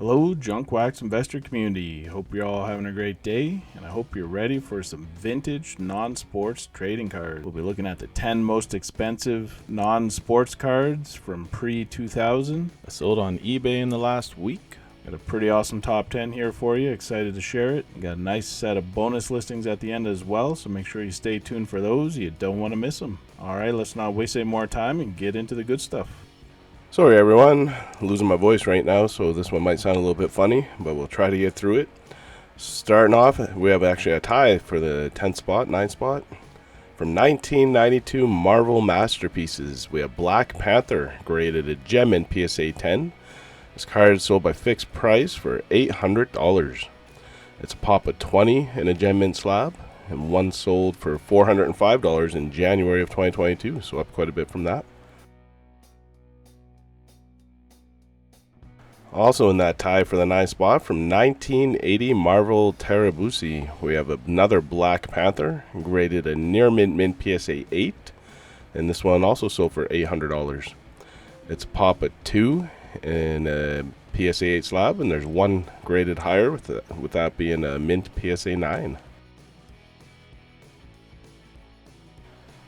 Hello, Junk Wax investor community. Hope you're all having a great day, and I hope you're ready for some vintage non-sports trading cards. We'll be looking at the 10 most expensive non-sports cards from pre-2000. I sold on eBay in the last week. Got a pretty awesome top 10 here for you. Excited to share it. Got a nice set of bonus listings at the end as well, so make sure you stay tuned for those. You don't want to miss them. All right, let's not waste any more time and get into the good stuff. Sorry everyone, I'm losing my voice right now, so this one might sound a little bit funny, but we'll try to get through it. Starting off, we have actually a tie for the 10th spot, 9th spot. From 1992 Marvel Masterpieces, we have Black Panther, graded a gem in PSA 10. This card is sold by fixed price for $800. It's a pop of 20 in a gem mint slab, and one sold for $405 in January of 2022, so up quite a bit from that. Also in that tie for the 9th spot, from 1980 Marvel Terabusi, we have another Black Panther, graded a near mint PSA 8, and this one also sold for $800. It's a pop at 2 in a PSA 8 slab, and there's one graded higher with that being a mint PSA 9.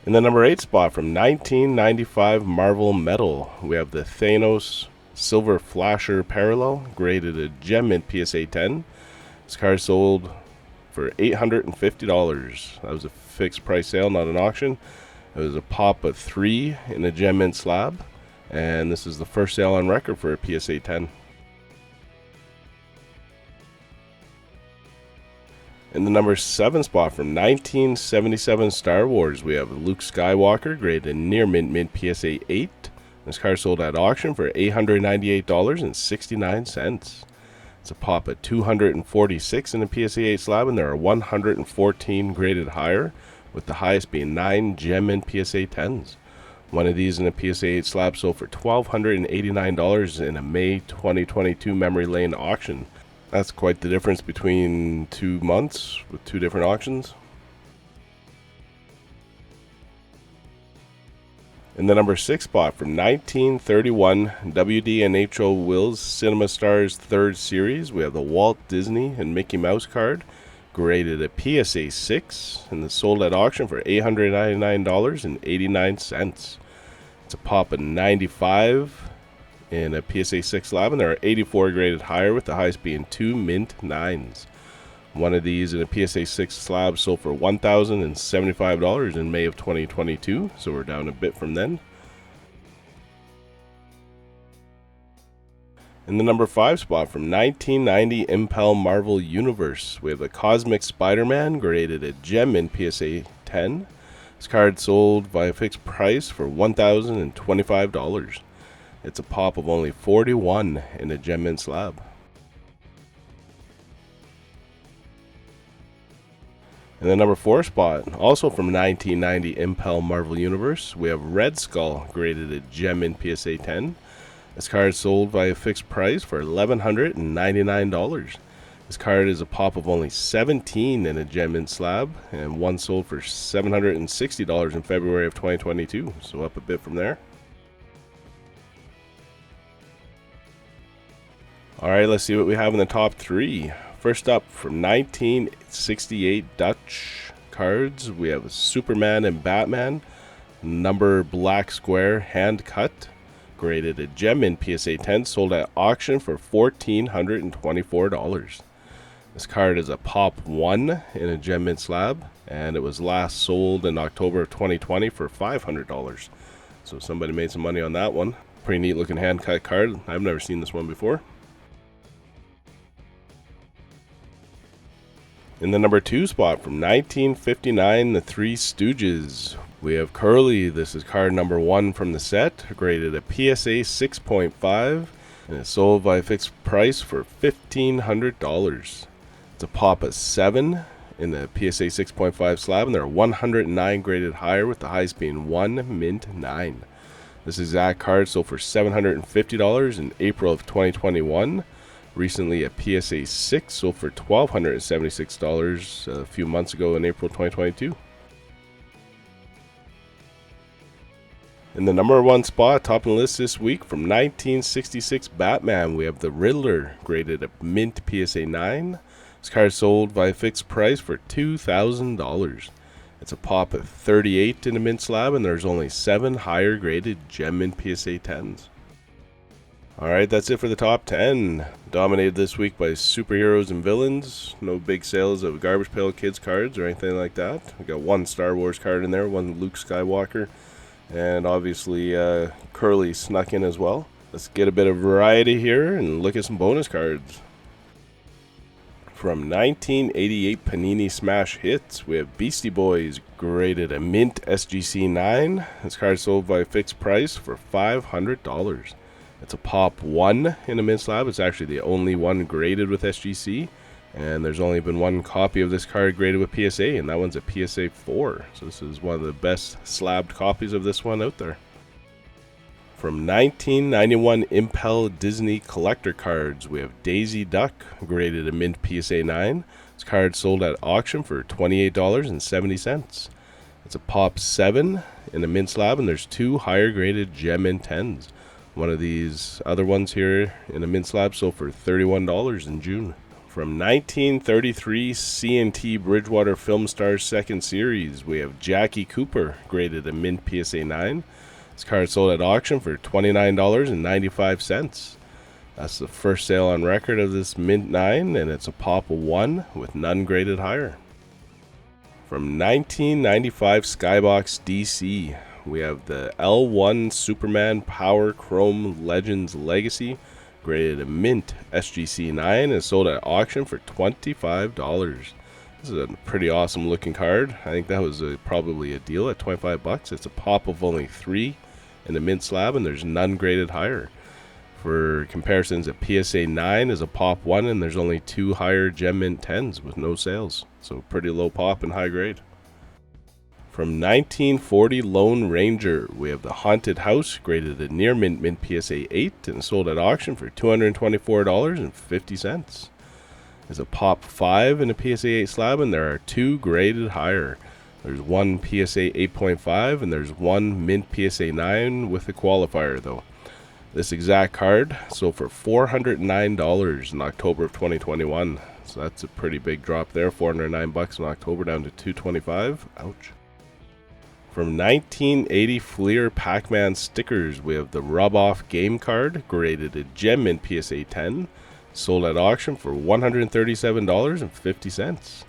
In the number 8 spot, from 1995 Marvel Metal, we have the Thanos Silver Flasher Parallel, graded a gem mint PSA 10. This card sold for $850. That was a fixed price sale, not an auction. It was a pop of 3 in a gem mint slab, and this is the first sale on record for a PSA 10. In the number 7 spot, from 1977 Star Wars, we have Luke Skywalker, graded a near mint PSA 8. This card sold at auction for $898.69. It's a pop at 246 in the PSA 8 slab, and there are 114 graded higher, with the highest being 9 gem and PSA 10s. One of these in a PSA 8 slab sold for $1,289 in a May 2022 memory lane auction. That's quite the difference between 2 months with 2 different auctions. In the number 6 spot, from 1931 WD&HO Wills Cinema Stars 3rd Series, we have the Walt Disney and Mickey Mouse card, graded a PSA 6, and it's sold at auction for $899.89. It's a pop of 95 in a PSA 6 slab, and there are 84 graded higher, with the highest being 2 mint 9s. One of these in a PSA 6 slab sold for $1,075 in May of 2022, so we're down a bit from then. In the number 5 spot, from 1990 Impel Marvel Universe, we have the Cosmic Spider-Man, graded a gem in PSA 10. This card sold by a fixed price for $1,025. It's a pop of only 41 in a gem mint slab. In the number 4 spot, also from 1990 Impel Marvel Universe, we have Red Skull, graded a gem in PSA 10. This card sold by a fixed price for $1,199. This card is a pop of only 17 in a gem mint slab, and one sold for $760 in February of 2022, so up a bit from there. Alright, let's see what we have in the top 3. First up, from 1968 Dutch cards, we have Superman and Batman, number black square, hand cut, graded a gem in PSA 10, sold at auction for $1,424. This card is a pop 1 in a gem mint slab, and it was last sold in October of 2020 for $500. So somebody made some money on that one. Pretty neat looking hand cut card. I've never seen this one before. In the number 2 spot, from 1959, the Three Stooges, we have Curly. This is card number 1 from the set, graded a PSA 6.5, and it's sold by a fixed price for $1,500. It's a pop of 7 in the PSA 6.5 slab, and there are 109 graded higher, with the highest being 1 mint 9. This exact card sold for $750 in April of 2021. Recently, a PSA 6 sold for $1,276 a few months ago in April 2022. In the number 1 spot, top of the list this week, from 1966 Batman, we have the Riddler, graded a mint PSA 9. This card sold by fixed price for $2,000. It's a pop of 38 in a mint slab, and there's only 7 higher graded gem mint PSA 10s. Alright, that's it for the top 10. Dominated this week by superheroes and villains. No big sales of Garbage Pail Kids cards or anything like that. We got 1 Star Wars card in there, 1 Luke Skywalker, and obviously Curly snuck in as well. Let's get a bit of variety here and look at some bonus cards. From 1988 Panini Smash Hits, we have Beastie Boys, graded a mint SGC 9. This card sold by fixed price for $500. It's a pop 1 in a mint slab. It's actually the only one graded with SGC, and there's only been 1 copy of this card graded with PSA, and that one's a PSA 4. So this is one of the best slabbed copies of this one out there. From 1991 Impel Disney Collector Cards, we have Daisy Duck, graded a mint PSA 9. This card sold at auction for $28.70. It's a pop 7 in a mint slab, and there's 2 higher graded gem mint 10s. One of these other ones here in a mint slab sold for $31 in June. From 1933 C&T Bridgewater Film Stars Second Series, we have Jackie Cooper, graded a mint PSA 9. This card sold at auction for $29.95. That's the first sale on record of this mint 9, and it's a pop of 1 with none graded higher. From 1995 Skybox DC, we have the L1 Superman Power Chrome Legends Legacy, graded a mint SGC 9, and sold at auction for $25. This is a pretty awesome looking card. I think that was probably a deal at $25. It's a pop of only 3 in the mint slab, and there's none graded higher. For comparisons, a PSA 9 is a pop 1, and there's only 2 higher gem mint 10s with no sales. So pretty low pop and high grade. From 1940 Lone Ranger, we have the Haunted House, graded a near mint PSA 8, and sold at auction for $224.50. There's a pop 5 in a PSA 8 slab, and there are 2 graded higher. There's 1 PSA 8.5, and there's 1 mint PSA 9 with a qualifier though. This exact card sold for $409 in October of 2021. So that's a pretty big drop there, $409 in October down to $225. Ouch. From 1980 Fleer Pac-Man stickers, we have the Rub-Off game card, graded a gem mint PSA 10, sold at auction for $137.50.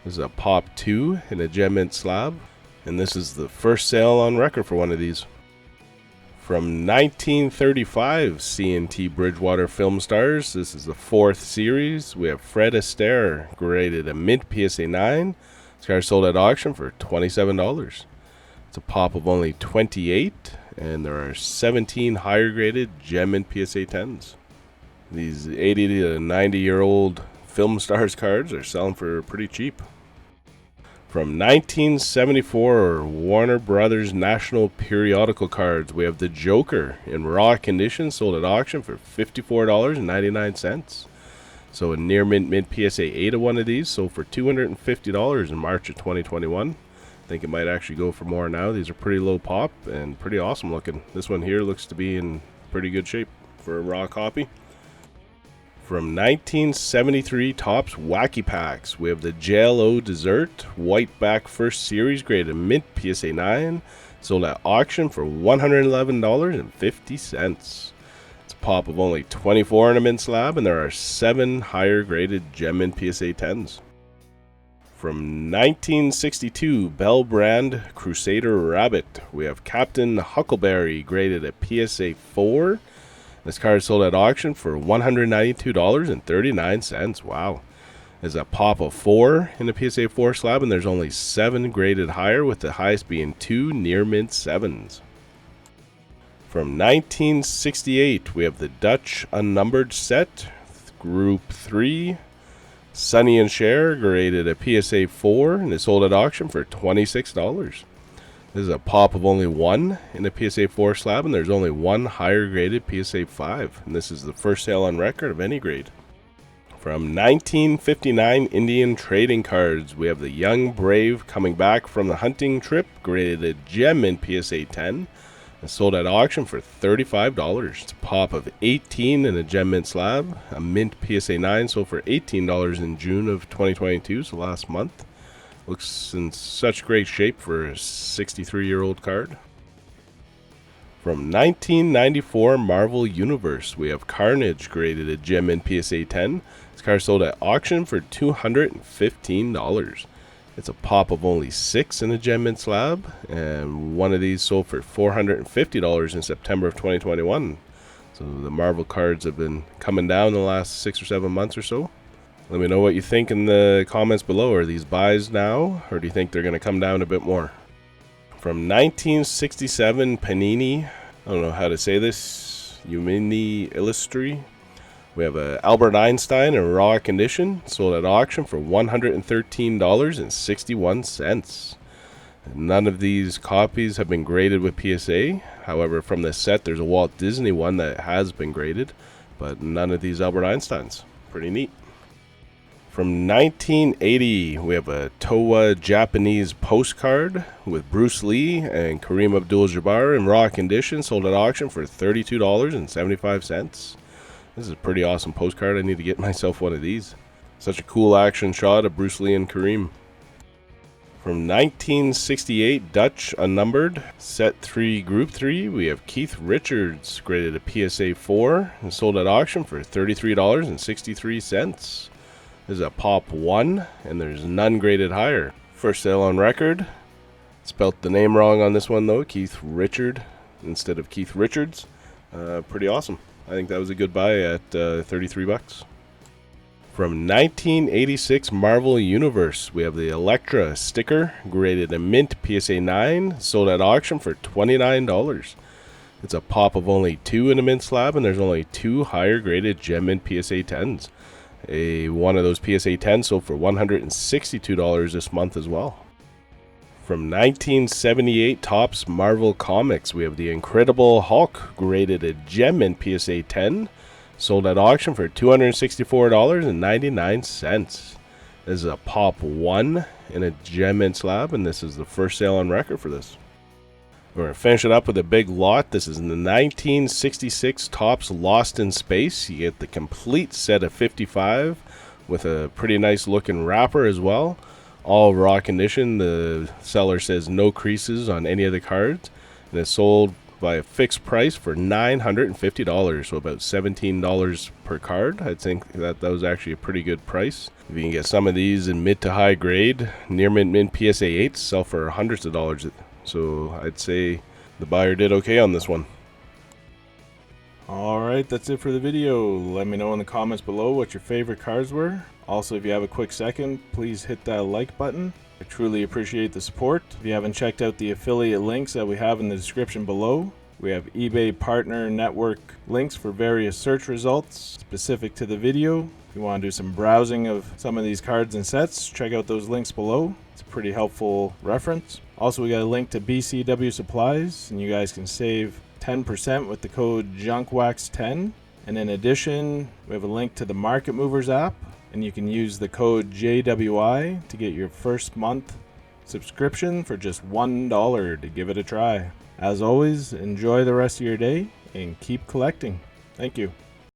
This is a pop 2 in a gem mint slab, and this is the first sale on record for one of these. From 1935 C&T Bridgewater Film Stars, this is the 4th series. We have Fred Astaire, graded a mint PSA 9. This card sold at auction for $27. It's a pop of only 28, and there are 17 higher graded gem mint PSA 10s. These 80 to 90-year-old Film Stars cards are selling for pretty cheap. From 1974 Warner Brothers National Periodical Cards, we have the Joker in raw condition, sold at auction for $54.99. So a near mint PSA 8 of one of these sold for $250 in March of 2021. I think it might actually go for more now. These are pretty low pop and pretty awesome looking. This one here looks to be in pretty good shape for a raw copy. From 1973 Topps Wacky Packs, we have the JLO Dessert Whiteback First Series graded mint PSA 9, sold at auction for $111.50. It's a pop of only 24 in a mint slab, and there are 7 higher graded gem mint PSA 10s. From 1962 Bell Brand Crusader Rabbit, we have Captain Huckleberry, graded a PSA 4. This card sold at auction for $192.39. Wow. There's a pop of 4 in the PSA 4 slab, and there's only 7 graded higher, with the highest being 2 near mint 7s. From 1968, we have the Dutch Unnumbered Set, Group 3. Sonny and Cher, graded a PSA 4, and is sold at auction for $26. This is a pop of only 1 in a PSA 4 slab, and there's only 1 higher graded PSA 5. And this is the first sale on record of any grade. From 1959 Indian Trading Cards, we have the Young Brave coming back from the hunting trip, graded a gem in PSA 10. It's sold at auction for $35. It's a pop of 18 in a gem mint slab. A mint PSA 9 sold for $18 in June of 2022, so last month. Looks in such great shape for a 63-year-old card. From 1994 Marvel Universe, we have Carnage graded a gem mint PSA 10. This card sold at auction for $215. It's a pop of only 6 in a gem mint slab, and one of these sold for $450 in September of 2021. So the Marvel cards have been coming down the last 6 or 7 months or so. Let me know what you think in the comments below. Are these buys now, or do you think they're going to come down a bit more? From 1967 Panini, I don't know how to say this, Umini Illustri. We have a Albert Einstein in raw condition, sold at auction for $113.61. None of these copies have been graded with PSA. However, from this set, there's a Walt Disney one that has been graded, but none of these Albert Einsteins. Pretty neat. From 1980, we have a Towa Japanese postcard with Bruce Lee and Kareem Abdul-Jabbar in raw condition, sold at auction for $32.75. This is a pretty awesome postcard. I need to get myself one of these. Such a cool action shot of Bruce Lee and Kareem. From 1968 Dutch Unnumbered, Set 3 Group 3, we have Keith Richards, graded a PSA 4 and sold at auction for $33.63. This is a pop 1, and there's none graded higher. First sale on record. Spelt the name wrong on this one though, Keith Richard instead of Keith Richards. Pretty awesome. I think that was a good buy at $33. From 1986 Marvel Universe, we have the Elektra sticker, graded a mint PSA 9, sold at auction for $29. It's a pop of only 2 in a mint slab, and there's only 2 higher graded gem mint PSA 10s. One of those PSA 10s sold for $162 this month as well. From 1978 Topps Marvel Comics, we have the Incredible Hulk, graded a gem mint PSA 10, sold at auction for $264.99. This is a pop 1 in a gem mint slab, and this is the first sale on record for this. We're going to finish it up with a big lot. This is in the 1966 Topps Lost in Space. You get the complete set of 55 with a pretty nice looking wrapper as well. All raw condition. The seller says no creases on any of the cards, and it's sold by a fixed price for $950, so about $17 per card. I think that was actually a pretty good price. If you can get some of these in mid to high grade, near mint PSA 8s sell for hundreds of dollars. So I'd say the buyer did okay on this one. Alright, that's it for the video. Let me know in the comments below what your favorite cards were. Also, if you have a quick second, please hit that like button. I truly appreciate the support. If you haven't checked out the affiliate links that we have in the description below, we have eBay partner network links for various search results specific to the video. If you want to do some browsing of some of these cards and sets, check out those links below. It's a pretty helpful reference. Also, we got a link to BCW Supplies, and you guys can save 10% with the code JUNKWAX10. And in addition, we have a link to the Market Movers app, and you can use the code JWI to get your first month subscription for just $1 to give it a try. As always, enjoy the rest of your day and keep collecting. Thank you.